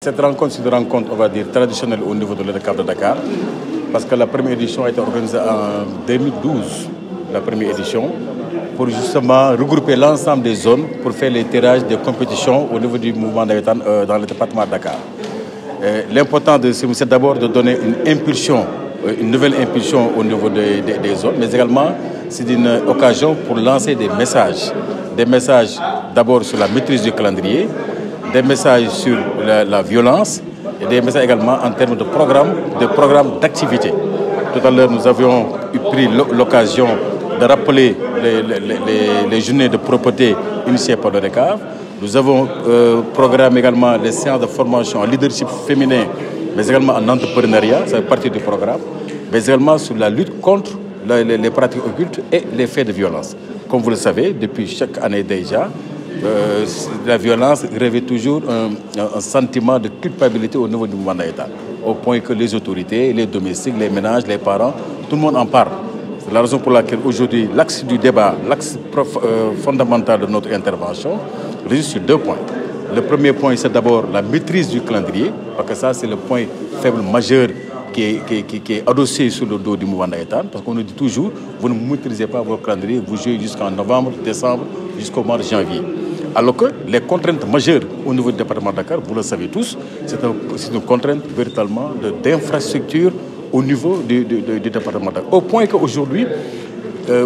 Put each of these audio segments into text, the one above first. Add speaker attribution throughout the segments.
Speaker 1: Cette rencontre, c'est une rencontre, on va dire, traditionnelle au niveau de l'ODCAV de Dakar, parce que la première édition a été organisée en 2012, la première édition, pour justement regrouper l'ensemble des zones pour faire les tirages des compétitions au niveau du mouvement Navétane dans le département de Dakar. L'important, c'est d'abord de donner une impulsion, une nouvelle impulsion au niveau des zones, mais également c'est une occasion pour lancer des messages. Des messages d'abord sur la maîtrise du calendrier, des messages sur la violence et des messages également en termes de programmes d'activité. Tout à l'heure, nous avions pris l'occasion de rappeler les journées de propreté initiées par l'ODCAV. Nous avons programmé également les séances de formation en leadership féminin, mais également en entrepreneuriat, ça fait partie du programme, mais également sur la lutte contre les pratiques occultes et les faits de violence. Comme vous le savez, depuis chaque année déjà, la violence revêt toujours un sentiment de culpabilité au niveau du mouvement Navétane, au point que les autorités, les domestiques, les ménages, les parents, tout le monde en parle. C'est la raison pour laquelle aujourd'hui, l'axe du débat, l'axe fondamental de notre intervention, réside sur deux points. Le premier point, c'est d'abord la maîtrise du calendrier, parce que ça, c'est le point faible majeur qui est adossé sur le dos du mouvement Navétane, parce qu'on nous dit toujours, vous ne maîtrisez pas votre calendrier, vous jouez jusqu'en novembre, décembre, jusqu'au mois de janvier. Alors que les contraintes majeures au niveau du département de Dakar, vous le savez tous, c'est une contrainte véritablement d'infrastructure au niveau du département de Dakar. Au point qu'aujourd'hui,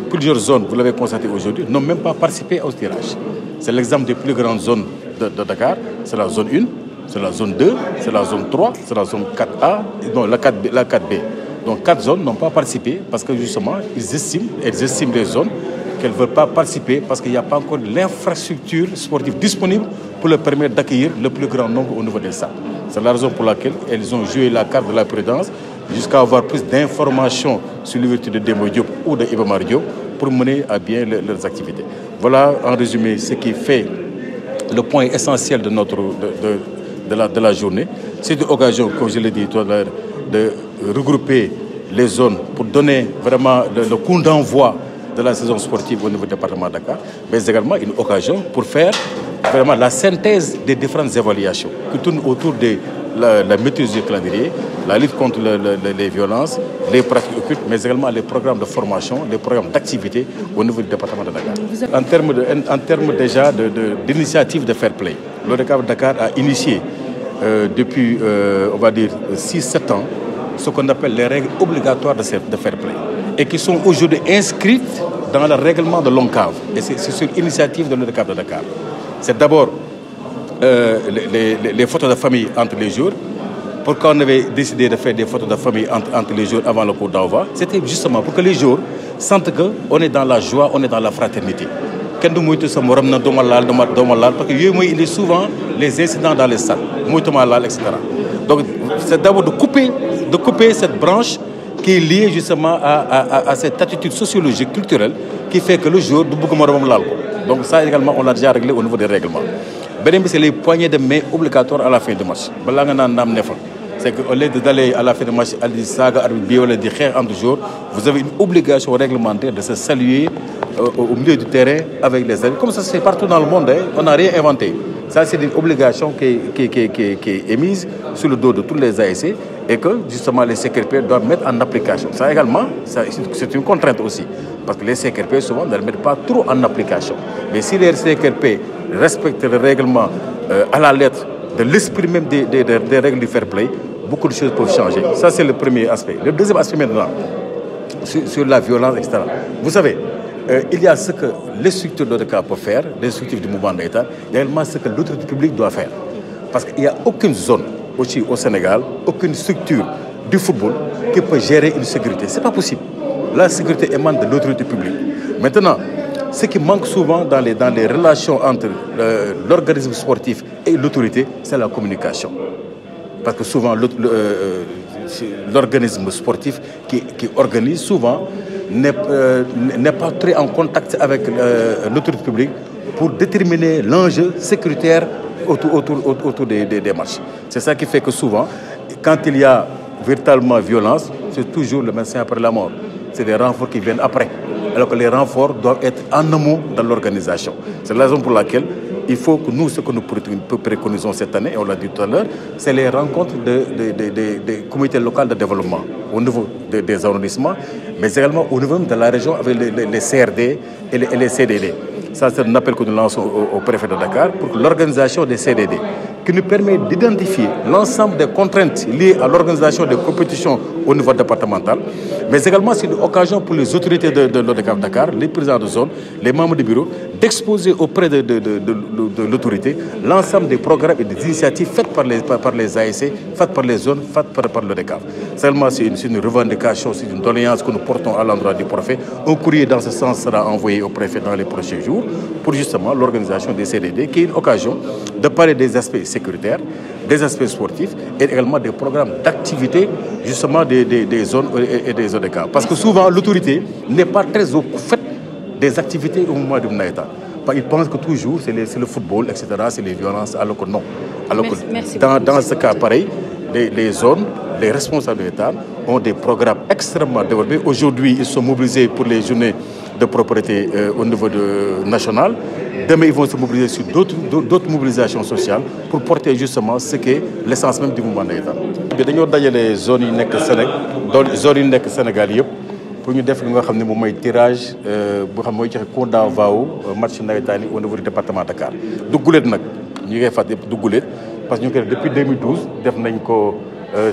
Speaker 1: plusieurs zones, vous l'avez constaté aujourd'hui, n'ont même pas participé au tirage. C'est l'exemple des plus grandes zones de Dakar, c'est la zone 1, c'est la zone 2, c'est la zone 3, c'est la zone 4A, non, la 4B. Donc 4 zones n'ont pas participé parce que justement, elles estiment les zones qu'elles ne veulent pas participer parce qu'il n'y a pas encore l'infrastructure sportive disponible pour leur permettre d'accueillir le plus grand nombre au niveau des stades. C'est la raison pour laquelle elles ont joué la carte de la prudence jusqu'à avoir plus d'informations sur l'ouverture de Demba Diop ou de Iba Mar Diop pour mener à bien leurs activités. Voilà en résumé ce qui fait le point essentiel de la journée. C'est une occasion, comme je l'ai dit tout à l'heure, de regrouper les zones pour donner vraiment le coup d'envoi de la saison sportive au niveau du département de Dakar, mais également une occasion pour faire vraiment la synthèse des différentes évaluations qui tournent autour de la maîtrise du calendrier, la lutte contre les violences, les pratiques occultes, mais également les programmes de formation, les programmes d'activité au niveau du département de Dakar. En termes déjà d'initiative de fair play, l'ODCAV de Dakar a initié depuis, on va dire, 6-7 ans, ce qu'on appelle les règles obligatoires de fair play et qui sont aujourd'hui inscrites dans le règlement de l'ONCAV. Et c'est sur l'initiative de l'ODCAV de Dakar. C'est d'abord les photos de famille entre les jours. Pourquoi on avait décidé de faire des photos de famille entre les jours avant le cours d'envoi? C'était justement pour que les jours sentent qu'on est dans la joie, on est dans la fraternité. Parce que il y a souvent les incidents dans les stades, etc. Donc c'est d'abord de couper cette branche qui est liée justement à cette attitude sociologique, culturelle, qui fait que le jour, donc ça également, on l'a déjà réglé au niveau des règlements. C'est les poignées de main obligatoires à la fin du match. C'est qu'au lieu d'aller à la fin du match, entre jours, vous avez une obligation réglementaire de se saluer au milieu du terrain avec les amis. Comme ça se fait partout dans le monde, hein, on n'a rien inventé. Ça, c'est une obligation qui est émise sur le dos de tous les ASC et que justement les CQRP doivent mettre en application. Ça également, c'est une contrainte aussi. Parce que les CQRP, souvent, ne le mettent pas trop en application. Mais si les CQRP respectent le règlement à la lettre de l'esprit même des règles du fair play, beaucoup de choses peuvent changer. Ça, c'est le premier aspect. Le deuxième aspect maintenant, sur la violence, etc. Vous savez, il y a ce que les structures de l'ODCAV peuvent faire, les structures du mouvement d'État, il y a également ce que l'autorité publique doit faire. Parce qu'il n'y a aucune zone, aussi au Sénégal, aucune structure du football qui peut gérer une sécurité. Ce n'est pas possible. La sécurité émane de l'autorité publique. Maintenant, ce qui manque souvent dans les relations entre l'organisme sportif et l'autorité, c'est la communication. Parce que souvent, l'organisme sportif qui organise souvent n'est pas très en contact avec l'autorité publique pour déterminer l'enjeu sécuritaire autour des matchs. C'est ça qui fait que souvent, quand il y a véritablement violence, c'est toujours le médecin après la mort. C'est des renforts qui viennent après. Alors que les renforts doivent être en amont dans l'organisation. C'est la raison pour laquelle il faut que nous, ce que nous préconisons cette année, et on l'a dit tout à l'heure, c'est les rencontres des comités locaux de développement au niveau des arrondissements, mais également au niveau de la région avec les CRD et les CDD. Ça, c'est un appel que nous lançons au préfet de Dakar pour l'organisation des CDD, qui nous permet d'identifier l'ensemble des contraintes liées à l'organisation des compétitions au niveau départemental, mais également c'est une occasion pour les autorités de l'ODCAV Dakar, les présidents de zone, les membres du bureau, d'exposer auprès de l'autorité l'ensemble des programmes et des initiatives faites par les ASC, faites par les zones, faites par l'ODCAV. Seulement, c'est une revendication, c'est une doléance que nous portons à l'endroit du préfet. Un courrier dans ce sens sera envoyé au préfet dans les prochains jours pour justement l'organisation des CDD, qui est une occasion de parler des aspects sécuritaires, des aspects sportifs et également des programmes d'activité justement des zones et des ODCAV. Parce que souvent, l'autorité n'est pas très au fait des activités au moment du Naïta. Ils pensent que toujours c'est le football, etc., c'est les violences, alors que non. Alors que dans ce cas pareil, les zones, les responsables de l'État ont des programmes extrêmement développés. Aujourd'hui, ils sont mobilisés pour les journées de propriété au niveau national. Demain, ils vont se mobiliser sur d'autres mobilisations sociales pour porter justement ce qui est l'essence même du mouvement d'État. Nous avons les zones qui sont Sénégal pour ñu def li nga xam ne moom mooy tirage boo xam mooy joxe coup d'envoi match nawetaan au niveau du département de Dakar du guléet nag ñu ngi fàtte du guléet parce que ñu ngi koy def depuis 2012 def nañ ko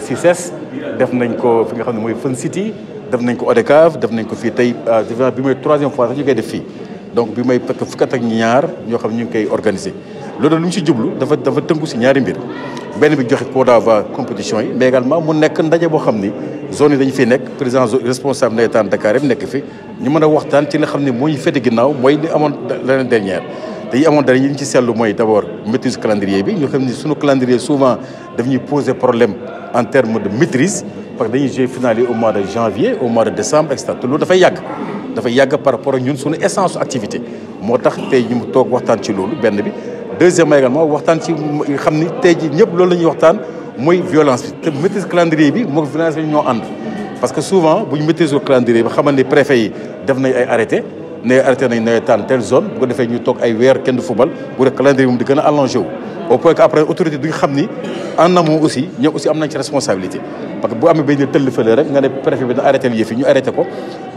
Speaker 1: CICES def nañ ko fi nga xam ne mooy Fun City def nañ ko ODCAV def nañ ko fii tey bi mooy troisième fois sax ñu koy def fii donc bi may fekk fukkat ak ñaar ñoo xam ñu ngi koy organiser loolu lu ñu si jublu dafa tënku si ñaari mbir benn bi joxe coup d'envoi compétition yi mais également mu nekk ndaje boo xam ni zone yi dañu fi nekk président responsable nawetaan Dakar yëpp nekk fi ñu mën a waxtaan ci li xam ne moo ñu féete ginnaaw mooy li amoon l'année dernière dañuy amoon dara ñu ci seetlu mooy d'abord maîtrise calendrier bi ñu xam ni suñu calendrier souvent daf ñuy poser problème en termes de maîtrise parce que dañuy jouer finale yi au mois de janvier au mois de décembre et cetera te loolu dafay yàgg par rapport ak ñun suñu essence activité moo tax tey ñu toog waxtaan ci loolu benn bi deuxièmement également waxtaan ci xam ni tey ji ñëpp loolu la ñuy waxtaan mooy violence bi te maîtrise calendrier bi moo violence bi ñoo ànd parce que souvent bu ñu maîtrise au calendrier bi xamal ni préfet yi def nañ ay arrêté nañ nawetaan telle zone bu ko defee ñu toog ay weer kenn du football bu dee calendrier moom di gën a allongé wu au point que après autorité duñ xam ni en amont aussi ñoom aussi am nañ ci responsabilité parce que bu amee benn tëll fële rek nga ne préfet bi na arrêté yëf yi ñu arrêté ko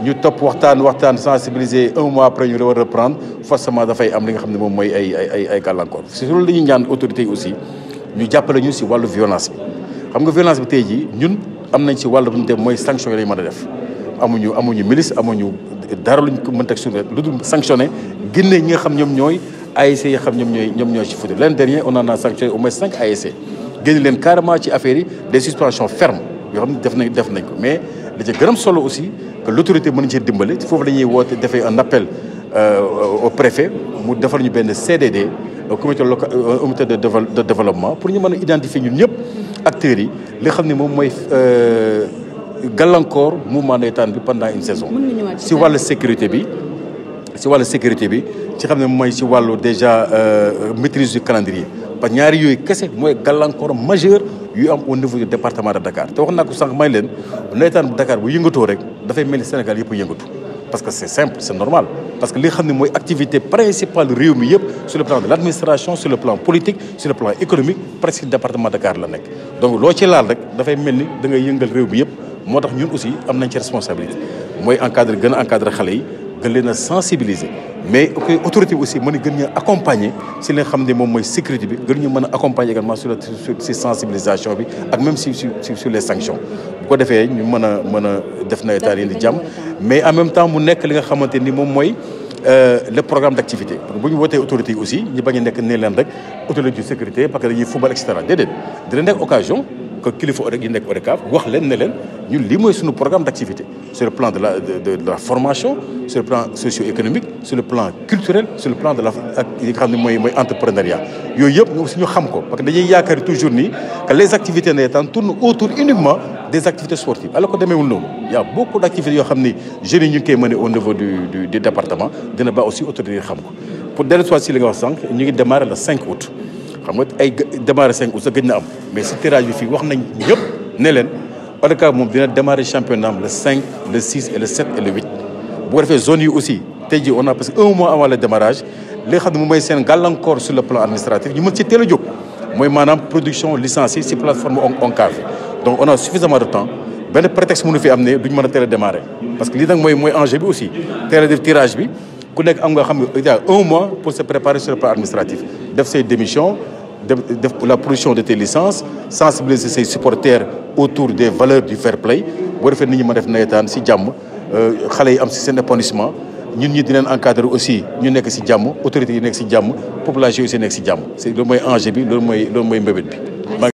Speaker 1: ñu topp waxtaan sensibiliser un mois après ñu war a reprendre forcément dafay am li nga xam ne moom mooy ay gàllankoor si loolu dañuy ñaan autorités yi aussi ñu jàppale ñu si wàllu violence bi xam nga violence bi tey jii ñun am nañ si wàllu bu ñu def mooy sanction yi lañ mën a def amuñu milice amuñu dara luñ ko mën teg sur lu dul sanctionné génne ñi nga xam ñoom ñooy ASC yi xam ñoom ñooy si football l'année dernière on en a sanctionné au moins 5 ASC génne leen carrément ci affaire yi des suspensions fermes yoo xam ne def nañ ko mais da ci gën a solo aussi que l'autorité mën cee dimbale foofu la ñuy woote defee un appel au préfet mu defal ñu benn CDD comité local comité de développement pour ñu mën a identifier ñun ñëpp acteurs yi li xam ne moom mooy gàllankoor mouvement nawetaan bi pendant une saison si wàllu sécurité bi ci xam ne mooy si wàllu déjà maîtrise du calendrier parce que ñaari yooyu kese mooy gàllankoor majeur yu am au niveau du département de Dakar te wax naa ko sànq may leen nawetaan bu Dakar bu yëngatoo rek dafay mel ni Sénégal yëpp yëngatu parce que c'est simple c'est normal parce que li xam ne mooy activité principale réew mi yëpp sur le plan de l'administration sur le plan politique sur le plan économique presque département de Dakar la nekk donc loo ci laal rek dafay mel ni da ngay yëngal réew mi yëpp moo tax ñun aussi am nañ ci responsabilité mooy gën a encadrer xale yi gën leen a sensibiliser mais autorité bi aussi mën a gën ñu accompagner si li nga xam ne moom mooy sécurité bi gën ñu mën a accompagner également sur si sensibilisation bi ak même sur les sanctions bu ko defee ñu mën a def nawetaan yi di jàmm mais en même temps mu nekk li nga xamante ni moom mooy le programme d'activité bu ñu wootee autorité yi aussi ñu bañ a nekk ne leen rek autorité de sécurité parce que dañuy football et cetera déedéet dina nekk occasion que kilifa yi nekk ODCAV wax leen ne leen ñun lii mooy suñu programme d'activité sur le plan de la formation sur le plan socio-économique sur le plan culturel sur le plan de la ak yi nga xam ne mooy entrepreneuriat yooyu yëpp aussi ñu xam ko parce que dañuy yaakaar toujours ni que les activités nawetaan tournent autour uniquement des activités sportives alors que demeewul noonu y a beaucoup d'activités yoo xam ni jeunes yi ñu ngi koy mener au niveau du département dina ba aussi autorités yi xam ko pour dellu soit si li nga wax sànq ñu ngi démarrer le 5 août xam nga ay démarrer 5 août sa gëj na am mais si tirage bi fii wax nañ ñëpp ne leen ODCAV moom dina démarrer championnat le 5 le 6 et le 7 et le 8 bu ko defee zone yi aussi tey jii on a parce que un mois avant le démarrage li nga xam ne moom mooy seen gàllankoor sur le plan administratif ñu mën ci teel a jóg mooy maanaam production licenciée ci plateforme ONCAV donc on a suffisamment de temps benn prétexte mënu fi am ne duñ mën a teel a démarrer parce que lii nag mooy enjeu bi aussi teel a def tirage bi ku nekk am nga xam ne il y a 1 mois pour se préparer sur le plan administratif def say démission def la production de tes licences sensibiliser ses supporters autour des valeurs du fair play boo defee nit ñi ma def nawetaan ci jàmm xale yi am ci seen épanouissement ñun ñi di leen encadrer aussi ñu nekk ci jàmm autorités yi nekk ci jàmm population yi aussi nekk ci jàmm c'est loolu mooy enjeu bi loolu mooy mbébét bi